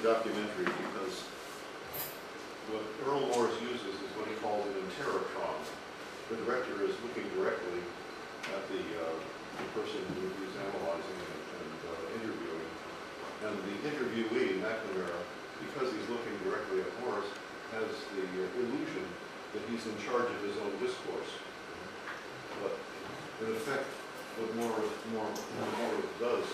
documentary because what Earl Morris uses is what he calls an inteira. The director is looking directly at the person who he's analyzing and interviewing. And the interviewee, McNamara, because he's looking directly at Morris, has the illusion that he's in charge of his own discourse. But in effect, what Morris does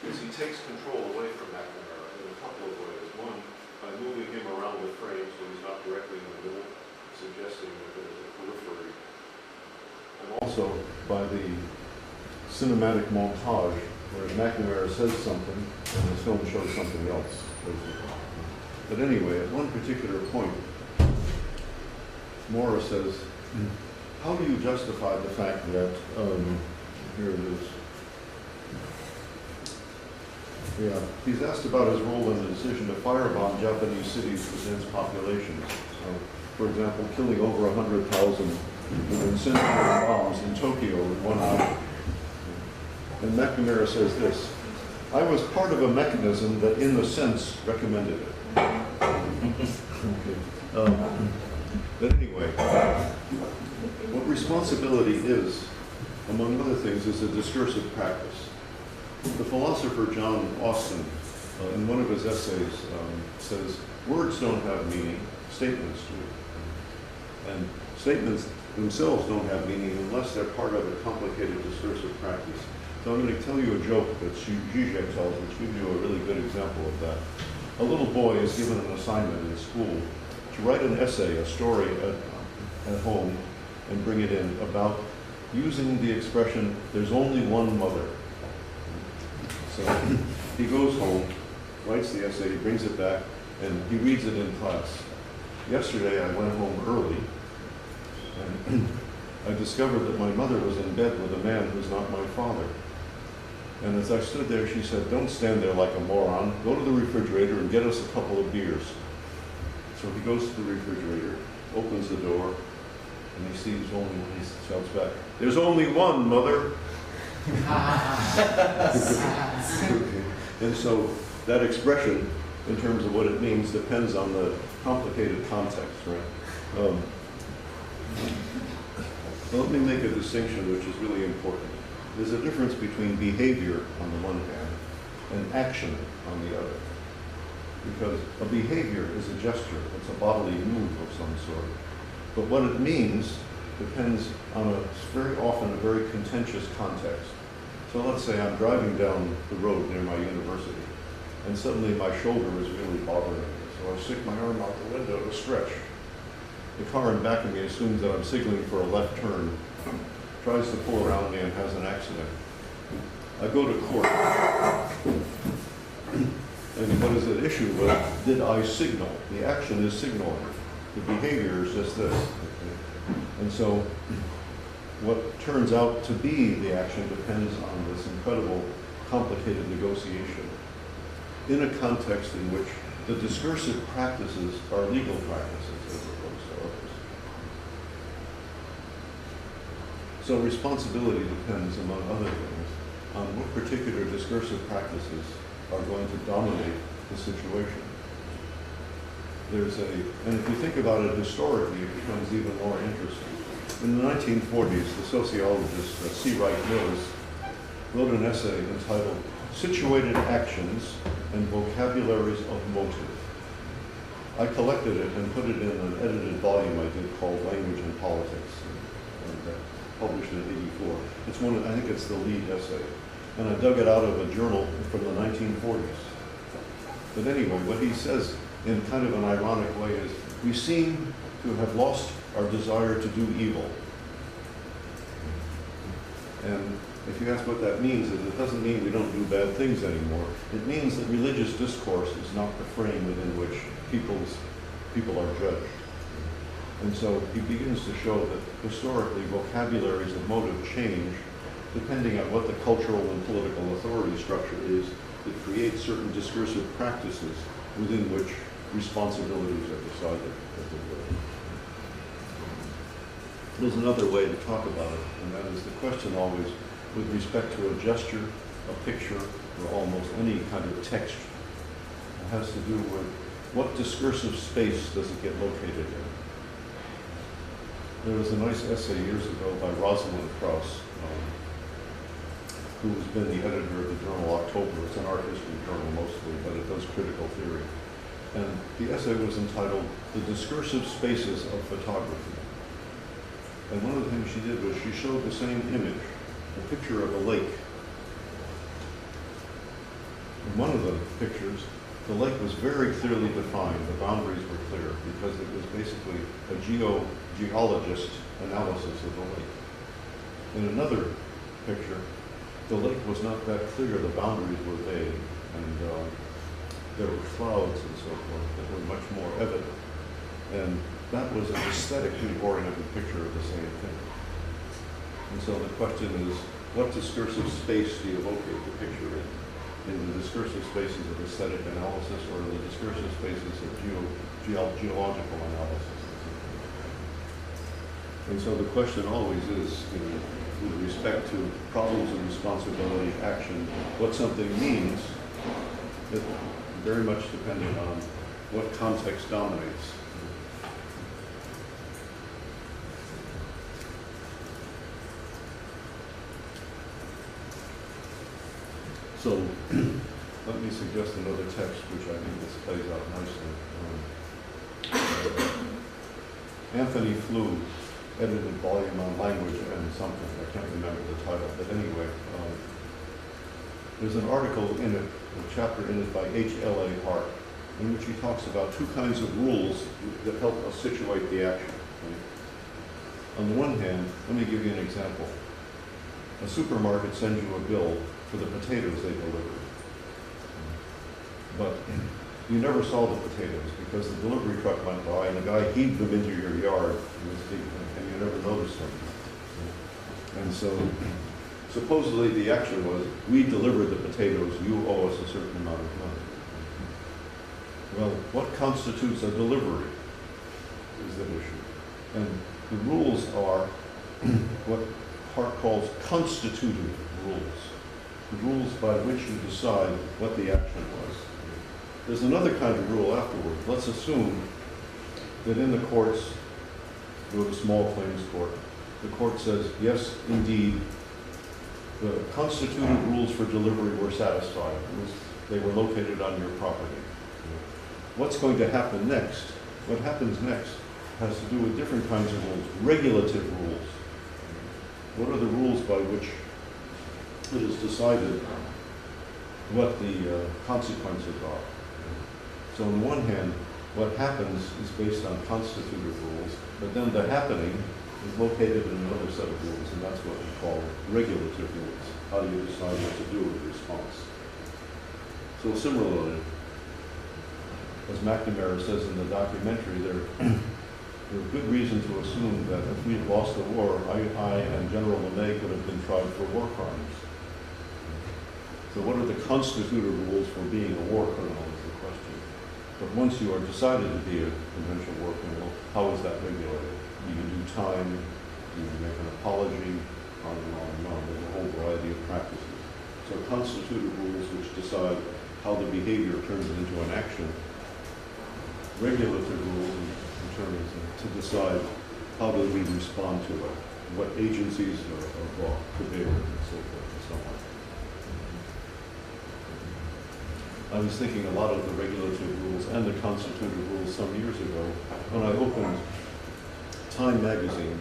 is he takes control away from McNamara in a couple of ways. One, by moving him around the frame so he's not directly in the middle, suggesting that there's a periphery. And also by the cinematic montage, where McNamara says something and the film shows something else. But anyway, at one particular point, Morris says, how do you justify the fact that, here it is. Yeah, he's asked about his role in the decision to firebomb Japanese cities with dense populations. For example, killing over 100,000 with incendiary bombs in Tokyo in 1 hour. And McNamara says this, I was part of a mechanism that in a sense recommended it. Okay. But anyway, what responsibility is, among other things, is a discursive practice. The philosopher John Austin, in one of his essays, says, words don't have meaning, statements do. And statements themselves don't have meaning unless they're part of a complicated discursive practice. So I'm going to tell you a joke that Zizek tells, which gives you a really good example of that. A little boy is given an assignment in school to write an essay, a story at home, and bring it in about using the expression, there's only one mother. So he goes home, writes the essay, he brings it back, and he reads it in class. Yesterday I went home early, and I discovered that my mother was in bed with a man who's not my father. And as I stood there, she said, don't stand there like a moron. Go to the refrigerator and get us a couple of beers. So he goes to the refrigerator, opens the door, and he sees only one. He shouts back, there's only one, mother. And so that expression, in terms of what it means, depends on the complicated context, right? Let me make a distinction which is really important. There's a difference between behavior on the one hand and action on the other. Because a behavior is a gesture, it's a bodily move of some sort. But what it means depends on very often a very contentious context. So let's say I'm driving down the road near my university, and suddenly my shoulder is really bothering me. So I stick my arm out the window to stretch. The car in back of me assumes that I'm signaling for a left turn, tries to pull around me and has an accident. I go to court. And what is at issue? Well, did I signal? The action is signaling. The behavior is just this. Okay? And so what turns out to be the action depends on this incredible, complicated negotiation in a context in which the discursive practices are legal practices as opposed to others. So responsibility depends, among other things, on what particular discursive practices are going to dominate the situation. And if you think about it historically, it becomes even more interesting. In the 1940s, the sociologist C. Wright Mills wrote an essay entitled Situated Actions and Vocabularies of Motive. I collected it and put it in an edited volume I did called Language and Politics, and published in '84. It's one, I think it's the lead essay. And I dug it out of a journal from the 1940s. But anyway, what he says in kind of an ironic way is, we seem to have lost our desire to do evil. And if you ask what that means, it doesn't mean we don't do bad things anymore. It means that religious discourse is not the frame within which people are judged. And so he begins to show that historically vocabularies of motive change depending on what the cultural and political authority structure is that creates certain discursive practices within which responsibilities are decided, as it were. There's another way to talk about it, and that is the question always with respect to a gesture, a picture, or almost any kind of text has to do with what discursive space does it get located in. There was a nice essay years ago by Rosalind Krauss, who has been the editor of the journal October. It's an art history journal mostly, but it does critical theory. And the essay was entitled "The Discursive Spaces of Photography." And one of the things she did was she showed the same image, a picture of a lake. In one of the pictures, the lake was very clearly defined. The boundaries were clear because it was basically a geologist analysis of the lake. In another picture, the lake was not that clear. The boundaries were vague, and there were clouds and so forth that were much more evident. And that was an aesthetically oriented picture of the same thing. And so the question is, what discursive space do you locate the picture in? In the discursive spaces of aesthetic analysis or the discursive spaces of geological analysis? And so the question always is, with respect to problems of responsibility, action, what something means, it very much depending on what context dominates. So let me suggest another text which I think this plays out nicely. Anthony Flew edited volume on language and something. I can't remember the title, but anyway, there's an article in it, a chapter in it by H.L.A. Hart, in which he talks about two kinds of rules that help us situate the action. Right? On the one hand, let me give you an example. A supermarket sends you a bill for the potatoes they delivered. But you never saw the potatoes because the delivery truck went by and the guy heaved them into your yard and you never noticed them. And so supposedly the action was, we delivered the potatoes, you owe us a certain amount of money. Well, what constitutes a delivery is the issue. And the rules are what Hart calls constitutive rules. The rules by which you decide what the action was. There's another kind of rule afterward. Let's assume that in the courts, go to small claims court, the court says, yes, indeed, the constituted rules for delivery were satisfied. They were located on your property. What's going to happen next? What happens next has to do with different kinds of rules, regulative rules. What are the rules by which it is decided what the consequences are? So on the one hand, what happens is based on constitutive rules, but then the happening is located in another set of rules, and that's what we call regulative rules. How do you decide what to do with the response? So similarly, as McNamara says in the documentary, there's good reason to assume that if we had lost the war, I and General LeMay could have been tried for war crimes. So what are the constitutive rules for being a war criminal is the question. But once you are decided to be a conventional war criminal, how is that regulated? You can do time, you can make an apology, on and on and on. There's a whole variety of practices. So constitutive rules which decide how the behavior turns into an action. Regulative rules in terms of to decide how do we respond to it, what agencies are prevail and so forth and so on. I was thinking a lot of the regulative rules and the constitutive rules some years ago when I opened Time magazine.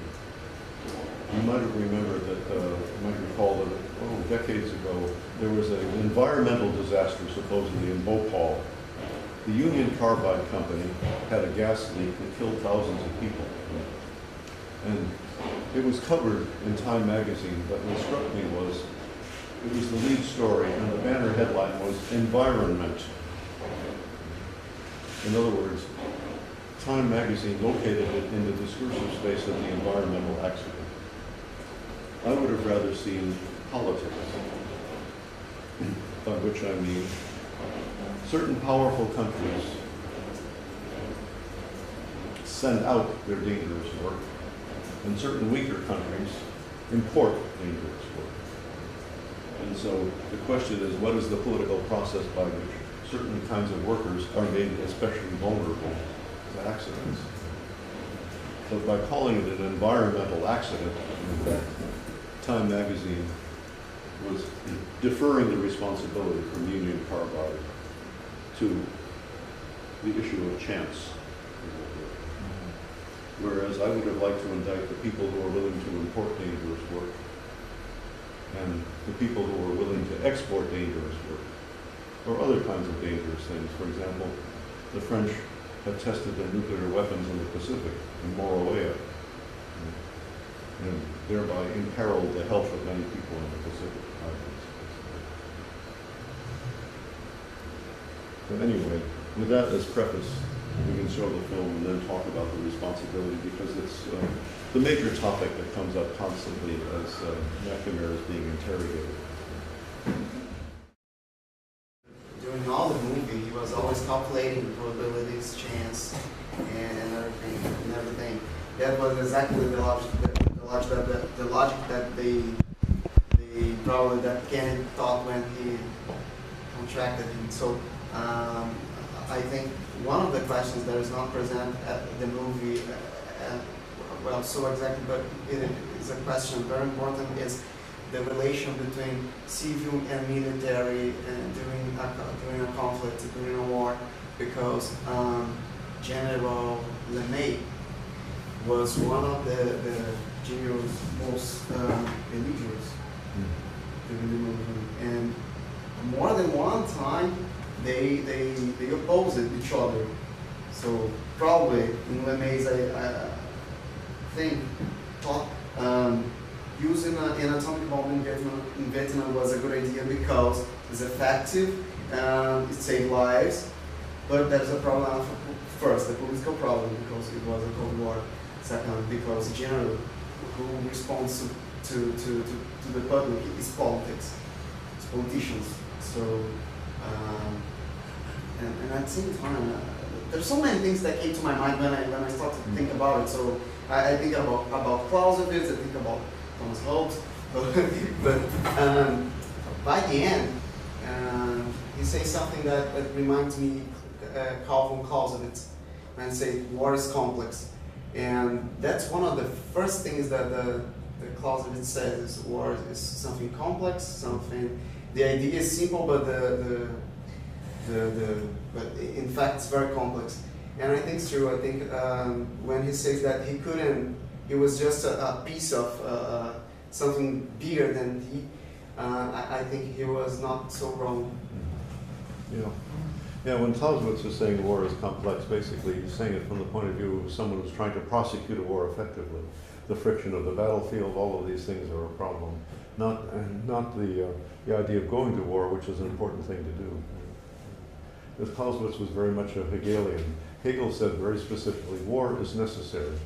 You might have remembered that, you might recall that, decades ago, there was an environmental disaster supposedly in Bhopal. The Union Carbide Company had a gas leak that killed thousands of people. And it was covered in Time magazine, but what struck me was, it was the lead story, and the banner headline was Environment. In other words, Time magazine located it in the discursive space of the environmental accident. I would have rather seen politics, by which I mean certain powerful countries send out their dangerous work, and certain weaker countries import dangerous work. And so the question is, what is the political process by which certain kinds of workers are made especially vulnerable to accidents. But by calling it an environmental accident, in fact, Time magazine was deferring the responsibility from Union Carbide to the issue of chance. Whereas I would have liked to indict the people who are willing to import dangerous work and the people who are willing to export dangerous work or other kinds of dangerous things. For example, the French have tested their nuclear weapons in the Pacific, in Moroya, and thereby imperiled the health of many people in the Pacific Islands. But anyway, with that as preface, we can show the film and then talk about the responsibility, because it's the major topic that comes up constantly as McNamara is being interrogated. During all the movie, he was always calculating the probabilities, chance, and everything. That was exactly the logic that they probably that Kennedy thought when he contracted him. So I think one of the questions that is not present at the movie, well, so exactly, but it is a question very important, is the relation between civil and military during a conflict, during a war, because General LeMay was one of the general's most believers during the movie, and more than one time they opposed each other. So probably in LeMay's, I think, thought using an atomic bomb in Vietnam was a good idea because it's effective, it saved lives, but there's a problem. First, the political problem, because it was a Cold War. Second, because generally who responds to the public is politics, it's politicians. So, and at the same time, there's so many things that came to my mind when I started to think about it. So I think about Clausewitz, I think about Thomas Hobbes, but by the end, he says something that reminds me Calvin Clausewitz, and say war is complex, and that's one of the first things that the Clausewitz says is war is something complex, something. The idea is simple, but but in fact it's very complex. And I think it's true. I think when he says that he was just a piece of something bigger than he, I think he was not so wrong. Yeah, when Clausewitz is saying war is complex, basically he's saying it from the point of view of someone who's trying to prosecute a war effectively. The friction of the battlefield, all of these things are a problem. Not the idea of going to war, which is an important thing to do. Because Clausewitz was very much a Hegelian. Hegel said very specifically, war is necessary.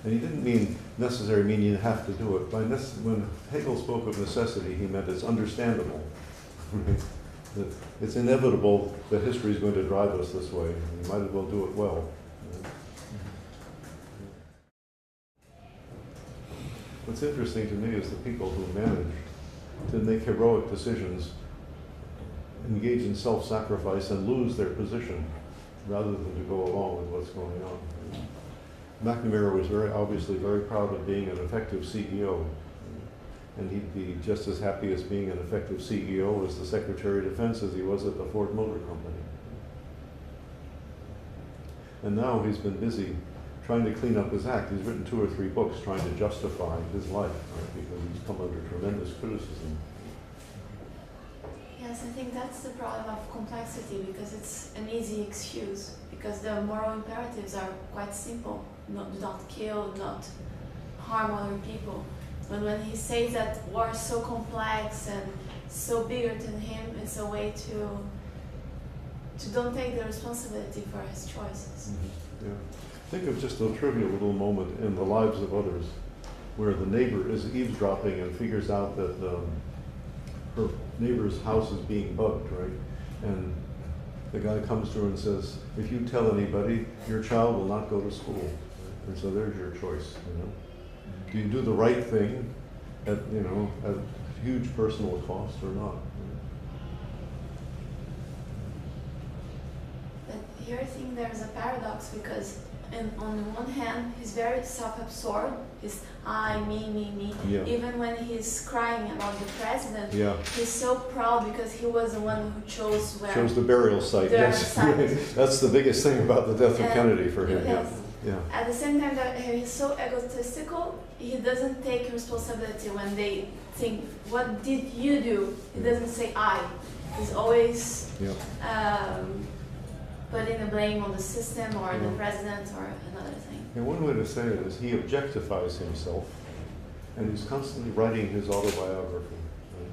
And he didn't mean necessary meaning you have to do it. When Hegel spoke of necessity, he meant it's understandable. That it's inevitable that history is going to drive us this way. You might as well do it well. What's interesting to me is the people who manage to make heroic decisions, engage in self-sacrifice, and lose their position rather than to go along with what's going on. McNamara was obviously very proud of being an effective CEO. And he'd be just as happy as being an effective CEO as the Secretary of Defense as he was at the Ford Motor Company. And now he's been busy trying to clean up his act. He's written 2 or 3 books trying to justify his life, right? Because he's come under tremendous criticism. Yes, I think that's the problem of complexity, because it's an easy excuse, because the moral imperatives are quite simple. Do not kill, not harm other people. But when he says that war is so complex and so bigger than him, it's a way to don't take the responsibility for his choices. Yeah. Think of just a trivial little moment in the lives of others where the neighbor is eavesdropping and figures out that her neighbor's house is being bugged, right? And the guy comes to her and says, if you tell anybody, your child will not go to school. And so there's your choice, you know? Do you do the right thing at huge personal cost or not? here I think there's a paradox because on the one hand, he's very self-absorbed. He's I, me. Yeah. Even when he's crying about the president, Yeah. he's so proud because he was the one who chose where. Chose the burial site. Burial Yes. site. That's the biggest thing about the death of And Kennedy for him. yes. Yeah. At the same time that he's so egotistical, he doesn't take responsibility when they think, what did you do? He doesn't say I. He's always Yeah. putting the blame on the system or the Yeah. president or another thing. And one way to say it is he objectifies himself, and he's constantly writing his autobiography, right?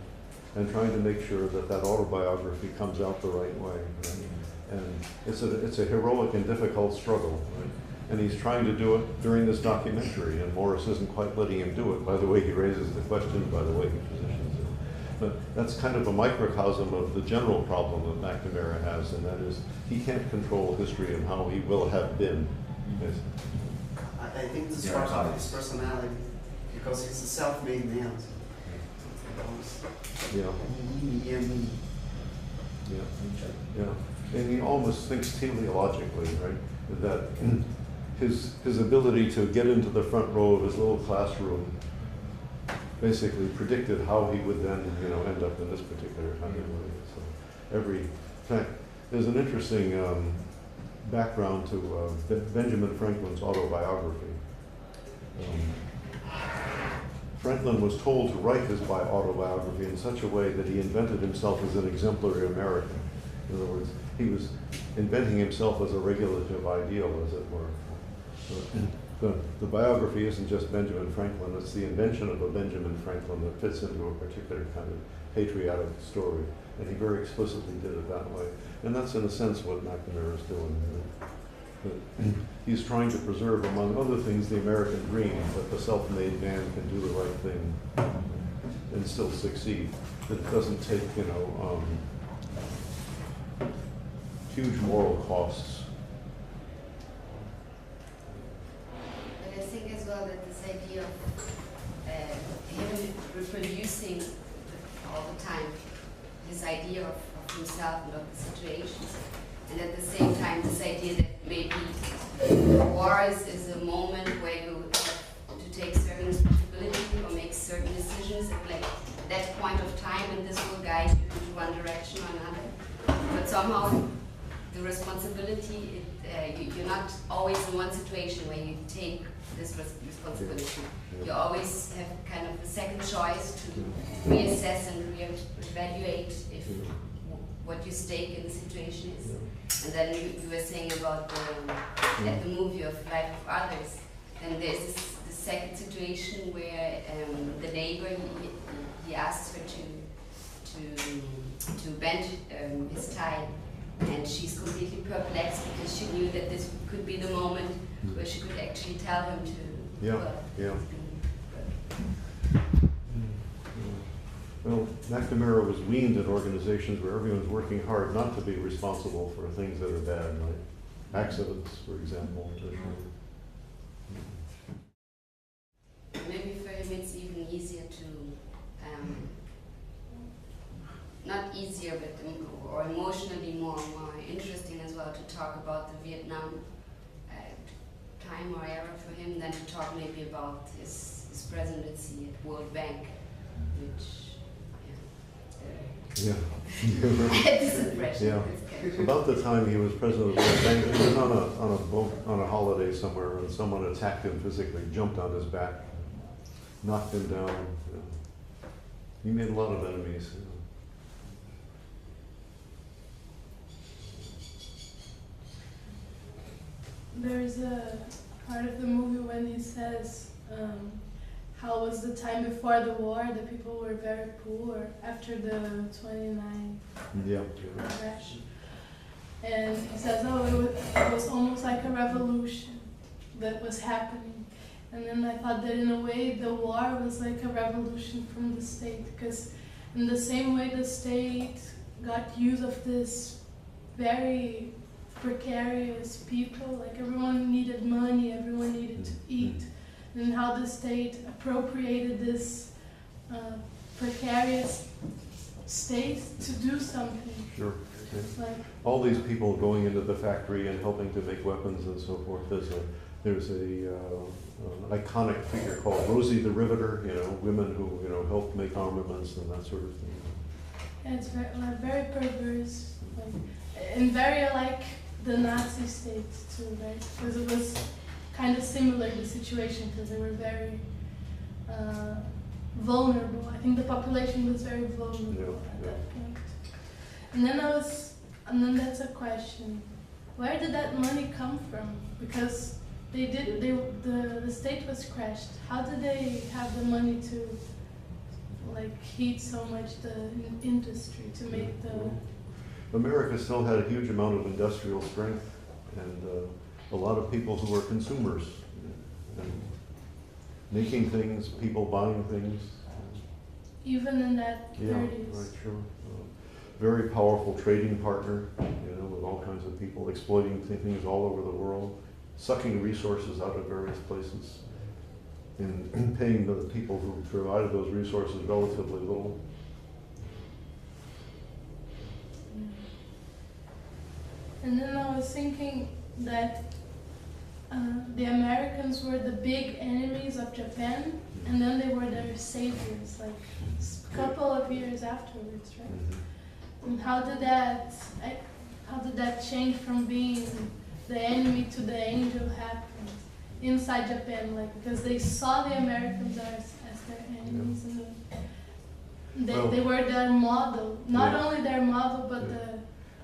And trying to make sure that that autobiography comes out the right way. Right? And it's a heroic and difficult struggle, right? And he's trying to do it during this documentary, and Morris isn't quite letting him do it by the way he raises the question, by the way he positions it. But that's kind of a microcosm of the general problem that McNamara has, and that is he can't control history and how he will have been. Yes. I think this is Yeah, part of right. his personality, because he's a self-made man. Yeah. Me and me. Yeah. Yeah. And he almost thinks teleologically, right? That his ability to get into the front row of his little classroom basically predicted how he would then, end up in this particular kind of way. So in fact, there's an interesting background to Benjamin Franklin's autobiography. Franklin was told to write his autobiography in such a way that he invented himself as an exemplary American. In other words, he was inventing himself as a regulative ideal, as it were. The biography isn't just Benjamin Franklin, it's the invention of a Benjamin Franklin that fits into a particular kind of patriotic story. And he very explicitly did it that way. And that's in a sense what McNamara is doing. But he's trying to preserve, among other things, the American dream, that the self-made man can do the right thing and still succeed. That it doesn't take, huge moral costs. But I think as well that this idea of him reproducing all the time his idea of himself and of the situations, and at the same time this idea that maybe war is a moment where you have to take certain responsibility or make certain decisions at like that point of time, and this will guide you into one direction or another. But somehow the responsibility, you're not always in one situation where you take this responsibility. You always have kind of a second choice to reassess and reevaluate if what your stake in the situation is. And then you were saying about the movie of Life of Others. And there's the second situation where the neighbor, he asks her to bend his tie. And she's completely perplexed because she knew that this could be the moment where she could actually tell him to. Well, McNamara was weaned in organizations where everyone's working hard not to be responsible for things that are bad, like accidents, for example. Maybe for him it's even easier to, not easier, but or emotionally more interesting as well to talk about the Vietnam time or era for him than to talk maybe about his presidency at World Bank, which had this impression. Yeah. About the time he was president of the World Bank, he was on a boat on a holiday somewhere, and someone attacked him physically, jumped on his back, knocked him down. He made a lot of enemies. There's a part of the movie when he says how was the time before the war, the people were very poor after the 29 crash. And he says, it was almost like a revolution that was happening. And then I thought that in a way the war was like a revolution from the state, because in the same way the state got use of this very precarious people, like everyone needed money, everyone needed to eat, and how the state appropriated this precarious state to do something. Sure. Like, All these people going into the factory and helping to make weapons and so forth. There's an iconic figure called Rosie the Riveter, women who, helped make armaments and that sort of thing. yeah, it's very perverse, like, and very like the Nazi states too, right? Because it was kind of similar, the situation, because they were very vulnerable. I think the population was very vulnerable at that point. And then that's a question: where did that money come from? Because the state was crashed. How did they have the money to like heat so much the industry to make the? America still had a huge amount of industrial strength and a lot of people who were consumers, and making things, people buying things. Even in that 30s. Yeah, right, sure. Very powerful trading partner, with all kinds of people exploiting things all over the world, sucking resources out of various places, and paying the people who provided those resources relatively little. And then I was thinking that the Americans were the big enemies of Japan, and then they were their saviors, like a couple of years afterwards, right? Mm-hmm. And how did that change from being the enemy to the angel happen inside Japan, like, because they saw the Americans as their enemies, and they were their model, not only their model, but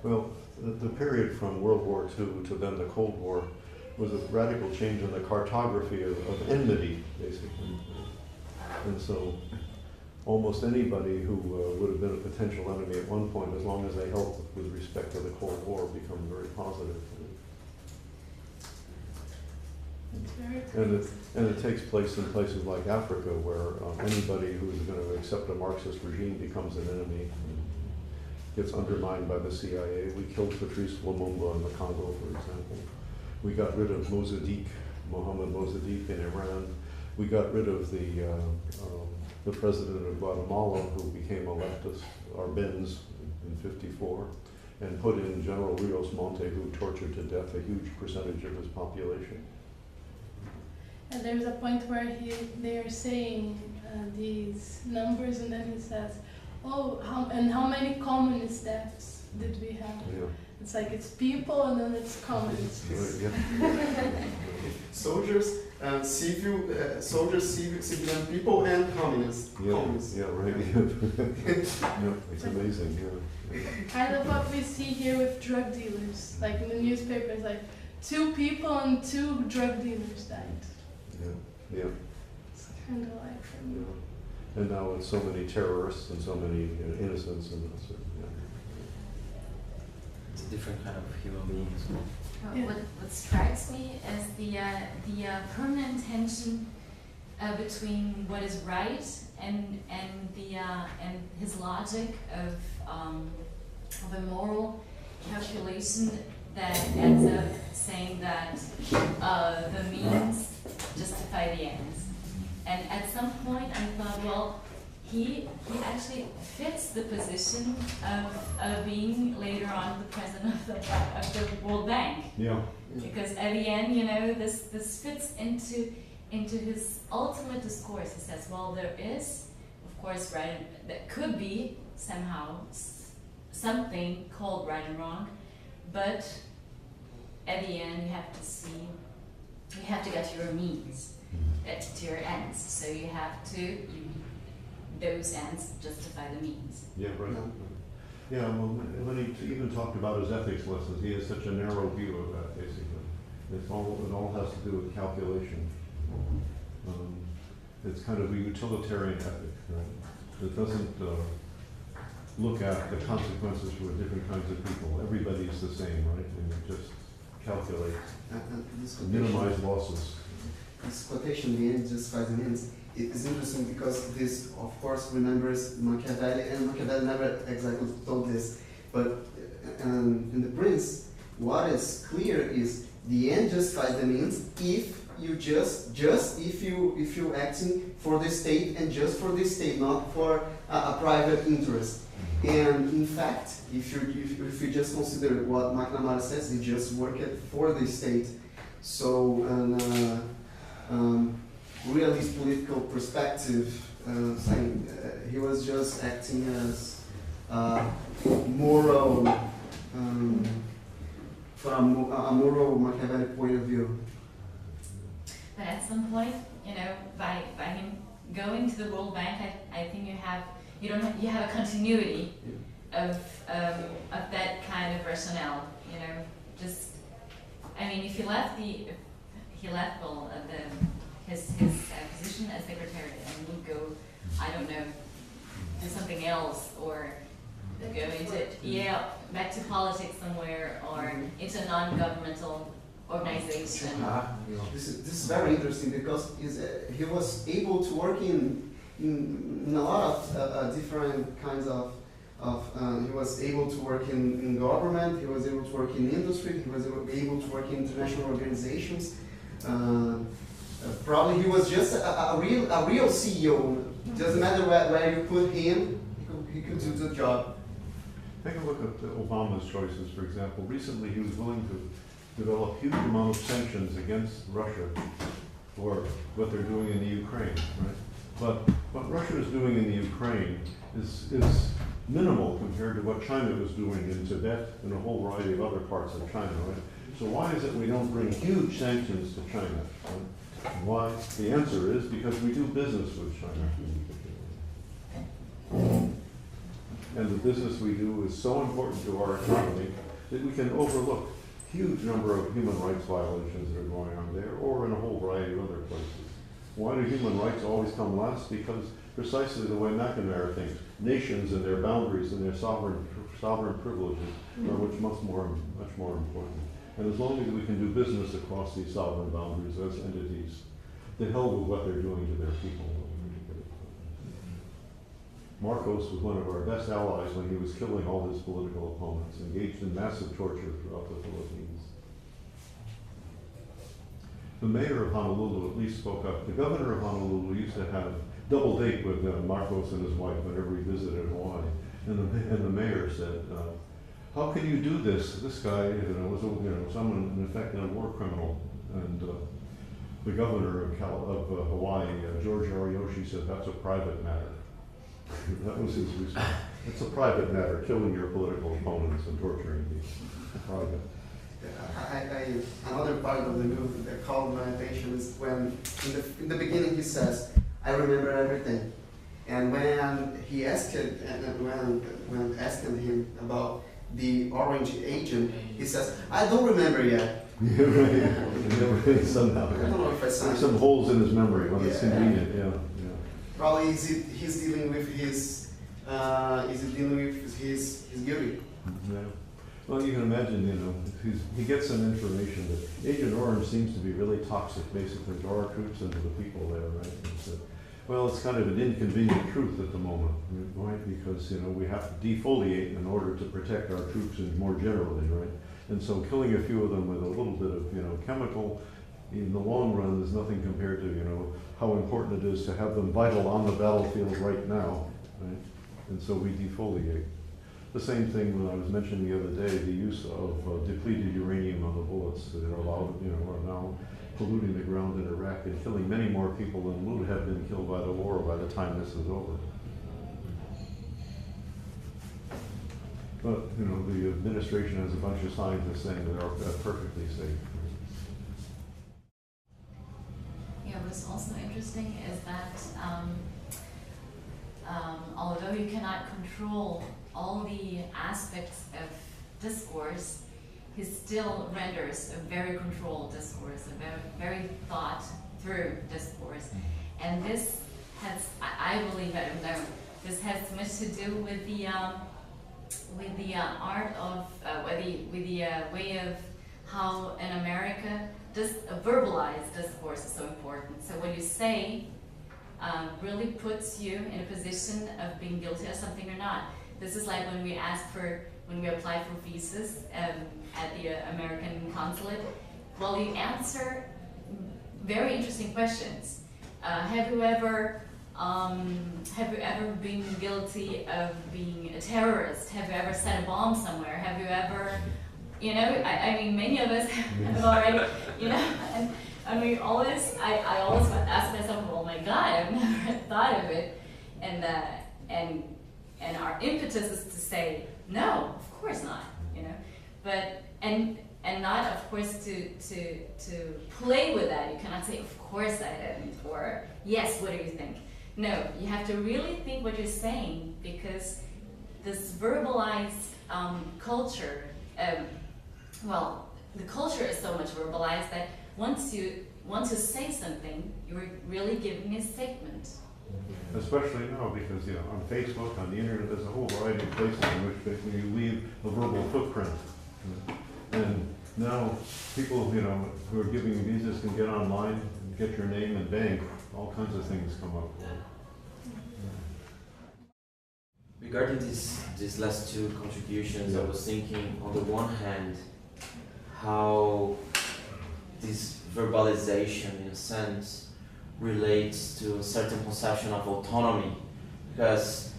Well, the period from World War II to then the Cold War was a radical change in the cartography of enmity, basically. And so almost anybody who would have been a potential enemy at one point, as long as they helped with respect to the Cold War, become very positive. it's very And it takes place in places like Africa, where anybody who is going to accept a Marxist regime becomes an enemy and gets undermined by the CIA. We killed Patrice Lumumba in the Congo, for example. We got rid of Mohammed Mossadegh in Iran. We got rid of the president of Guatemala, who became a leftist, Arbenz, in '54, and put in General Rios Monte, who tortured to death a huge percentage of his population. And there's a point where they are saying these numbers, and then he says, "Oh, how many communist deaths did we have?" Yeah. It's like it's people, and then it's communists. Yeah. Soldiers, civilian people, and communists. Communists. Yeah, right. Yeah, it's amazing. Yeah. Kind of what we see here with drug dealers, like in the newspapers, like 2 people and 2 drug dealers died. Yeah. It's kind of like. Yeah. And now it's so many terrorists and so many innocents and that sort of, It's a different kind of human beings. Yeah. What strikes me is the permanent tension between what is right and his logic of a moral calculation that ends up saying that the means justify the ends. And at some point I thought, well, he actually fits the position of being later on the president of the World Bank. Yeah. Because at the end, this fits into his ultimate discourse. He says, well, there is, of course, right, that could be somehow something called right and wrong, but at the end you have to get to your means, to your ends. So you have to, those ends justify the means. Yeah, right. Yeah, well, when he even talked about his ethics lessons, he has such a narrow view of that, basically. It all has to do with calculation. It's kind of a utilitarian ethic, right? It doesn't look at the consequences for different kinds of people. Everybody's the same, right? And you just calculate, minimize losses. This quotation, the end justifies the means, it is interesting because this, of course, remembers Machiavelli, and Machiavelli never exactly told this, but in The Prince, what is clear is the end justifies the means if you just if you acting for the state and just for the state, not for a private interest. And in fact, if you just consider what McNamara says, he just worked for the state. So, realist political perspective, saying he was just acting as moral, from a moral Machiavellian point of view. But at some point, you know, by him going to the World Bank, I think you have a continuity of that kind of rationale. You know, just I mean, if he left his position as secretary and would go, I don't know, do something else or go into back to politics somewhere or into a non-governmental organization. This is very interesting because he was able to work in a lot of different kinds of he was able to work in government, he was able to work in industry, he was able to work in international organizations. Probably he was just a real CEO. Doesn't matter where you put him, he could do the job. Take a look at Obama's choices, for example. Recently, he was willing to develop a huge amount of sanctions against Russia for what they're doing in the Ukraine, right? But what Russia is doing in the Ukraine is minimal compared to what China was doing in Tibet and a whole variety of other parts of China, right? So why is it we don't bring huge sanctions to China? Right? Why? The answer is because we do business with China. And the business we do is so important to our economy that we can overlook huge number of human rights violations that are going on there or in a whole variety of other places. Why do human rights always come last? Because precisely the way McNamara thinks, nations and their boundaries and their sovereign privileges are much more important. And as long as we can do business across these sovereign boundaries as entities, the hell with what they're doing to their people. Marcos was one of our best allies when he was killing all his political opponents, engaged in massive torture throughout the Philippines. The mayor of Honolulu at least spoke up. The governor of Honolulu used to have double date with Marcos and his wife whenever he visited Hawaii. And the mayor said, how can you do this? This guy was someone, in effect, a war criminal. And the governor of Hawaii, George Ariyoshi, said, that's a private matter. That was his response. It's a private matter, killing your political opponents and torturing people. Private. Another part of the movie that called my attention is when, in the beginning, he says, "I remember everything," and when he asked when asking him about the orange agent, he says, "I don't remember yet." Yeah, right. Somehow. I don't know if I signed. There's some holes in his memory when it's convenient. Yeah. Probably he's dealing with his guilty. Yeah. Well, you can imagine, he gets some information that Agent Orange seems to be really toxic, basically, to our troops and to the people there, right? It's kind of an inconvenient truth at the moment, right? Because, we have to defoliate in order to protect our troops and more generally, right? And so killing a few of them with a little bit of, chemical, in the long run, is nothing compared to, how important it is to have them vital on the battlefield right now, right? And so we defoliate. The same thing when I was mentioning the other day, the use of depleted uranium on the bullets that are now polluting the ground in Iraq and killing many more people than would have been killed by the war by the time this is over. But, the administration has a bunch of scientists saying they're perfectly safe. What's also interesting is that although you cannot control all the aspects of discourse, he still renders a very controlled discourse, a very thought through discourse. And this has, I believe, I don't know, this has much to do with the art of, with the way of how in America verbalized discourse is so important. So what you say really puts you in a position of being guilty of something or not. This is like when we apply for visas at the American consulate. Well, you answer very interesting questions. Have you ever been guilty of being a terrorist? Have you ever set a bomb somewhere? Have you ever, you know, I mean, many of us have already, you know, and we always, I always ask myself, oh my God, I've never thought of it. And our impetus is to say, no, of course not, you know, but, and not, of course, to play with that. You cannot say, of course I didn't, or yes, what do you think? No, you have to really think what you're saying, because this verbalized culture, well, the culture is so much verbalized that once you say something, you're really giving a statement. Especially now, because on Facebook, on the internet, there's a whole variety of places in which basically you leave a verbal footprint. And now people, who are giving you visas can get online and get your name and bank. All kinds of things come up. Regarding these last two contributions, I was thinking, on the one hand, how this verbalization, in a sense, relates to a certain conception of autonomy, because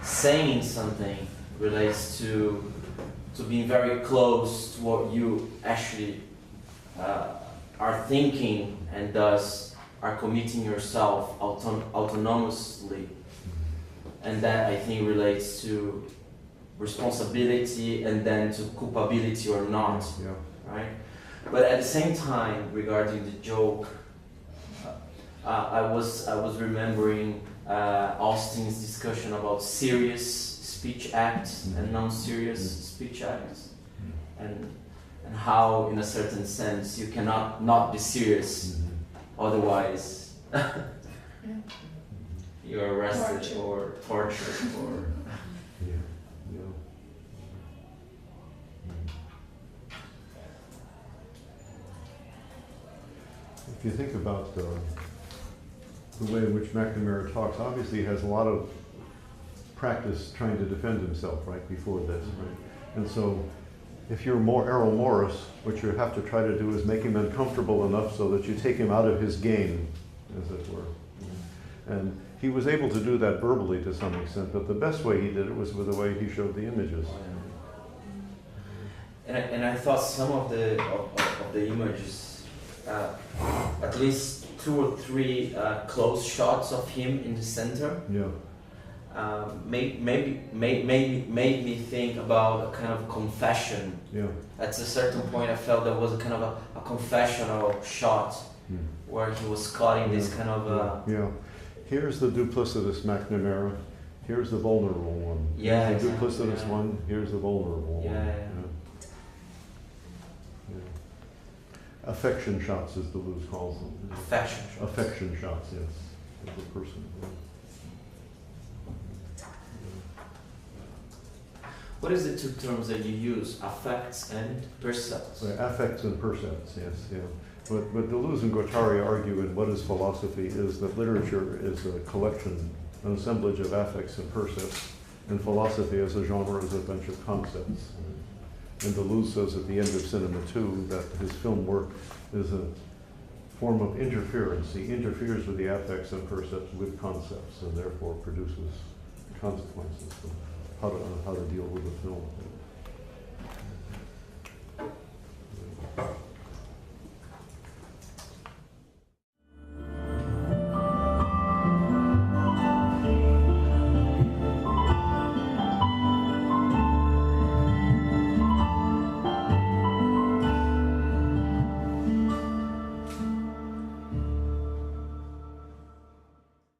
saying something relates to being very close to what you actually are thinking, and thus are committing yourself autonomously. And that, I think, relates to responsibility and then to culpability or not, right? But at the same time, regarding the joke, I was remembering Austin's discussion about serious speech acts and non-serious speech acts, and how, in a certain sense, you cannot not be serious, otherwise you're arrested or tortured or. If you think about the way in which McNamara talks, obviously he has a lot of practice trying to defend himself right before this, right? And so if you're more Errol Morris, what you have to try to do is make him uncomfortable enough so that you take him out of his game, as it were. And he was able to do that verbally to some extent, but the best way he did it was with the way he showed the images. And I thought some of the images, at least 2 or 3 close shots of him in the center, made me think about a kind of confession. At a certain point, I felt there was a kind of a confessional shot where he was cutting this kind of. Here's the duplicitous McNamara. Here's the vulnerable one. Yeah, here's the exactly, duplicitous one. Here's the vulnerable one. Affection shots, as Deleuze calls them. Affection shots. Affection shots, yes, of the person. What is the 2 terms that you use? Affects and percepts. Affects and percepts, yes. But Deleuze and Guattari argue in What is Philosophy is that literature is a collection, an assemblage of affects and percepts, and philosophy as a genre is a bunch of concepts. And Deleuze says at the end of Cinema 2 that his film work is a form of interference. He interferes with the affects and percepts with concepts, and therefore produces consequences of how to deal with the film.